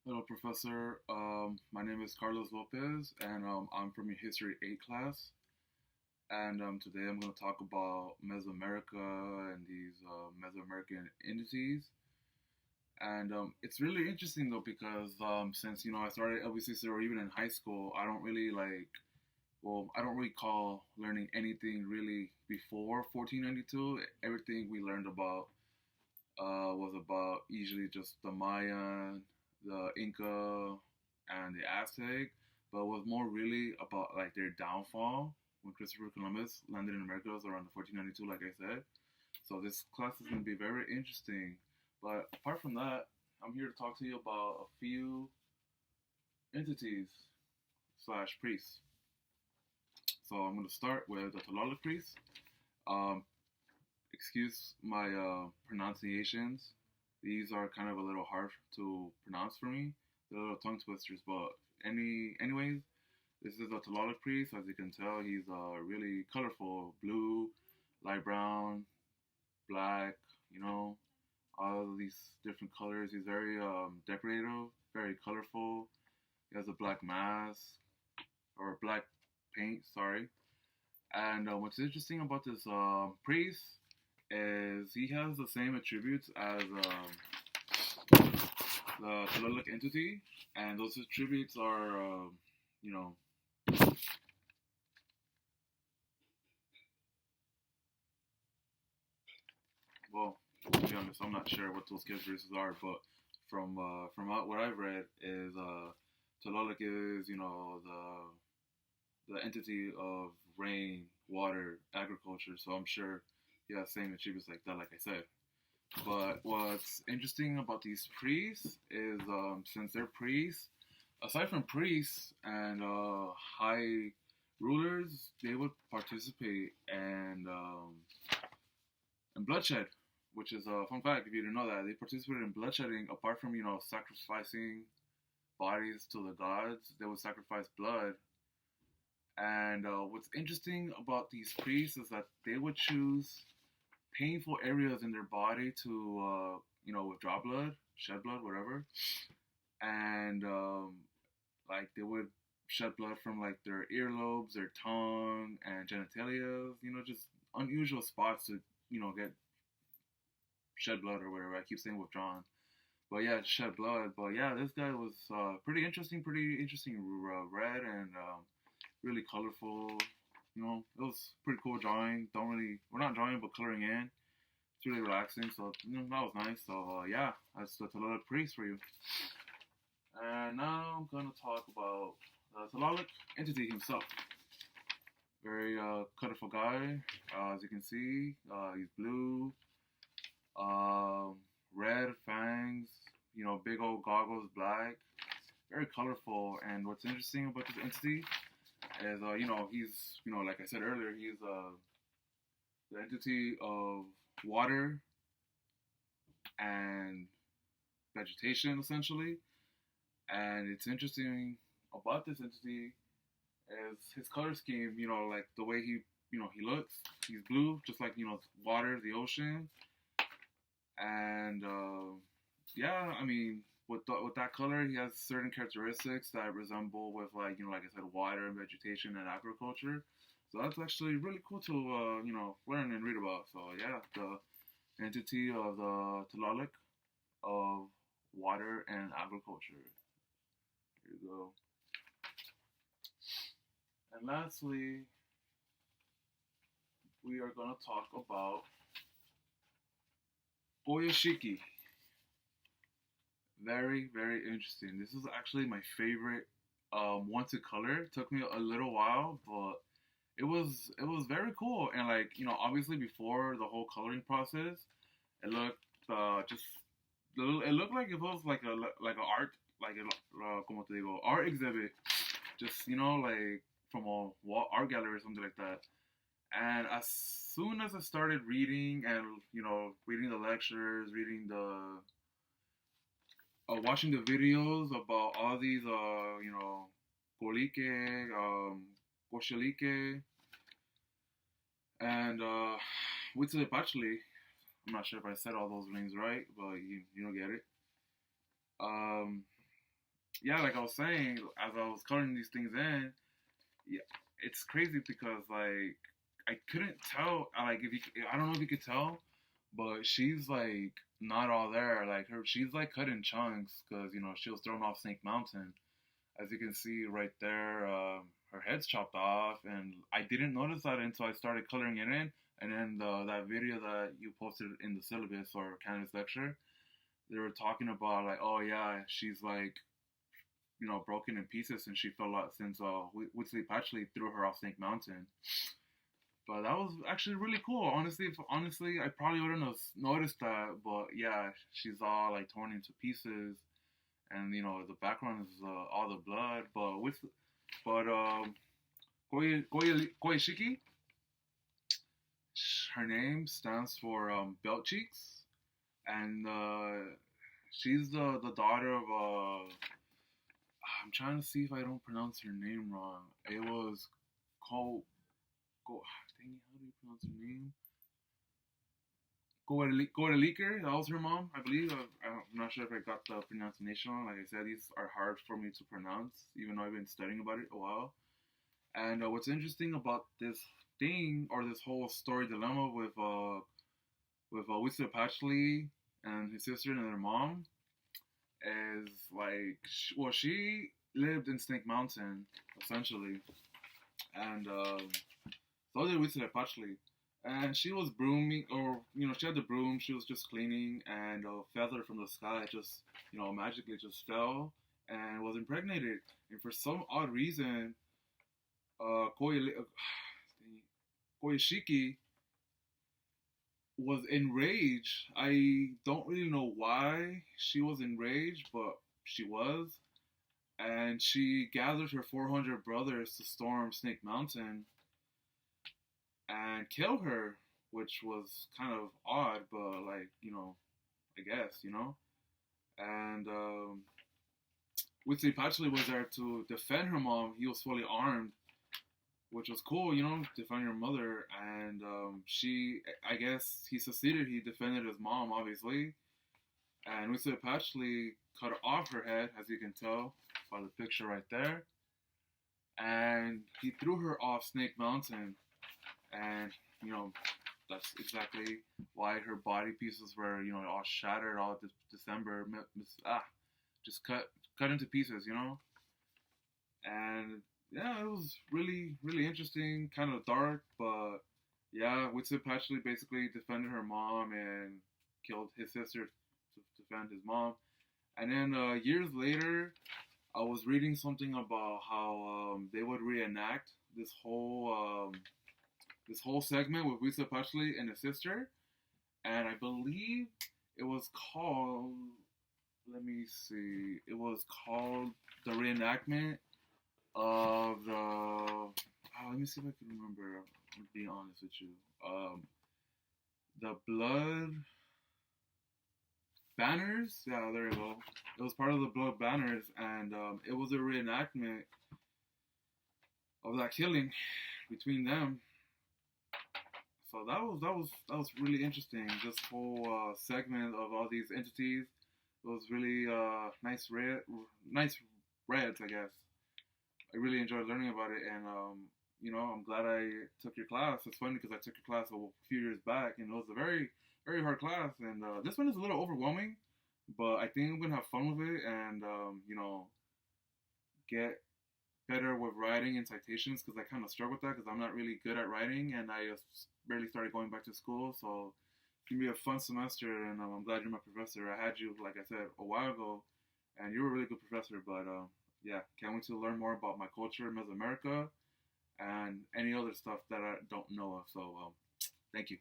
Hello, Professor. My name is Carlos Lopez, and I'm from your History 8 class. And today I'm going to talk about Mesoamerica and these Mesoamerican entities. And it's really interesting though because since I started LBC or even in high school, I don't really I don't recall learning anything really before 1492. Everything we learned about was about usually just the Mayan, the Inca, and the Aztec, but was more really about like their downfall when Christopher Columbus landed in America was around 1492, like I said. So this class is going to be very interesting. But apart from that, I'm here to talk to you about a few entities slash priests. So I'm going to start with the Tlaloc priests. Um, Excuse my pronunciations. These are kind of a little hard to pronounce for me. They're little tongue twisters, but anyways, this is a Tlaloc priest. As you can tell, he's really colorful, blue, light brown, black. You know, all of these different colors. He's very decorative, very colorful. He has a black mask or black paint. Sorry. And what's interesting about this priest is he has the same attributes as the Tlaloc entity, and those attributes are, you know, well, to be honest, I'm not sure what those characteristics are, but from what I've read is Tlaloc is the entity of rain, water, agriculture. So I'm sure he has same attributes like that, like I said. But what's interesting about these priests is since they're priests, aside from priests and high rulers, they would participate in bloodshed, which is a fun fact if you didn't know that. They participated in bloodshedding apart from, sacrificing bodies to the gods, they would sacrifice blood. And what's interesting about these priests is that they would choose painful areas in their body to, withdraw blood, shed blood, whatever. And like they would shed blood from like their earlobes, their tongue, and genitalia. Just unusual spots to get shed blood or whatever. I keep saying withdrawn, but yeah, shed blood. But yeah, this guy was pretty interesting, red and really colorful. It was pretty cool drawing. Don't really, we're not drawing, but coloring in. It's really relaxing. So that was nice. So yeah, that's the Tlaloc priest for you. And now I'm gonna talk about the Tlaloc entity himself. Very colorful guy. As you can see, he's blue, um, red fangs. Big old goggles, black. Very colorful. And what's interesting about this entity is, he's, like I said earlier, he's the entity of water and vegetation, essentially. And it's interesting about this entity is his color scheme. Like the way he looks. He's blue, just like water, the ocean, and yeah, I mean, with that color, he has certain characteristics that resemble with like I said, water and vegetation and agriculture. So that's actually really cool to learn and read about. So yeah, the entity of the Tlaloc of water and agriculture. Here you go. And lastly, we are gonna talk about Oyashiki. Very, very interesting. This is actually my favorite one to color. It took me a little while, but it was very cool. And like obviously before the whole coloring process, it looked just it looked like it was like a art like a como te digo art exhibit, just like from a art gallery or something like that. And as soon as I started reading and reading the lectures, reading the watching the videos about all these, Kolike, Koshalike, and Huitzilopochtli. I'm not sure if I said all those names right, but you get it. Um, yeah, like I was saying, as I was coloring these things in, yeah, it's crazy because like I couldn't tell. Like if you, I don't know if you could tell, but she's like not all there. Like she's like cut in chunks because she was thrown off Snake Mountain. As you can see right there, her head's chopped off, and I didn't notice that until I started coloring it in. And then that video that you posted in the syllabus or Canvas lecture, they were talking about like, oh yeah, she's like broken in pieces, and she fell out since Whitley Patchley threw her off Snake Mountain. But that was actually really cool. Honestly, I probably wouldn't have noticed that. But yeah, she's all like torn into pieces, and the background is all the blood. But Koyashiki, her name stands for belt cheeks, and she's the daughter of I'm trying to see if I don't pronounce her name wrong. It was Ko Go. Dang it, how do you pronounce her name? Goadaliker. That was her mom, I believe. I'm not sure if I got the pronunciation wrong. Like I said, these are hard for me to pronounce, even though I've been studying about it a while. And what's interesting about this thing or this whole story dilemma with Whistler Patchley and his sister and their mom is like, well, she lived in Snake Mountain essentially, and so did Whistler Patchley. And she was brooming, or she had the broom. She was just cleaning, and a feather from the sky just magically just fell and was impregnated. And for some odd reason, Koyashiki was enraged. I don't really know why she was enraged, but she was. And she gathered her 400 brothers to storm Snake Mountain and kill her, which was kind of odd, but like, I guess. And Whitley Patchley was there to defend her mom. He was fully armed, which was cool, defend your mother. And I guess he succeeded. He defended his mom, obviously. And Whitley Patchley cut off her head, as you can tell by the picture right there. And he threw her off Snake Mountain. And, that's exactly why her body pieces were, all shattered all December. Just cut into pieces. And yeah, it was really, really interesting, kind of dark, but yeah, Whitson Patchley basically defended her mom and killed his sister to defend his mom. And then years later, I was reading something about how they would reenact this whole segment with Lisa Patchley and his sister, and I believe it was called. Let me see. It was called the reenactment of the. Oh, let me see if I can remember. I'm being honest with you. The Blood Banners. Yeah, there you go. It was part of the Blood Banners, and it was a reenactment of that killing between them. So that was really interesting. This whole segment of all these entities. It was really nice reds, I guess. I really enjoyed learning about it, and I'm glad I took your class. It's funny because I took your class a few years back, and it was a very, very hard class. And this one is a little overwhelming, but I think I'm gonna have fun with it, and get better with writing and citations because I kind of struggle with that because I'm not really good at writing, and I just barely started going back to school. So it's gonna be a fun semester, and I'm glad you're my professor. I had you, like I said, a while ago, and you were a really good professor. But yeah, can't wait to learn more about my culture, Mesoamerica, and any other stuff that I don't know of. So thank you.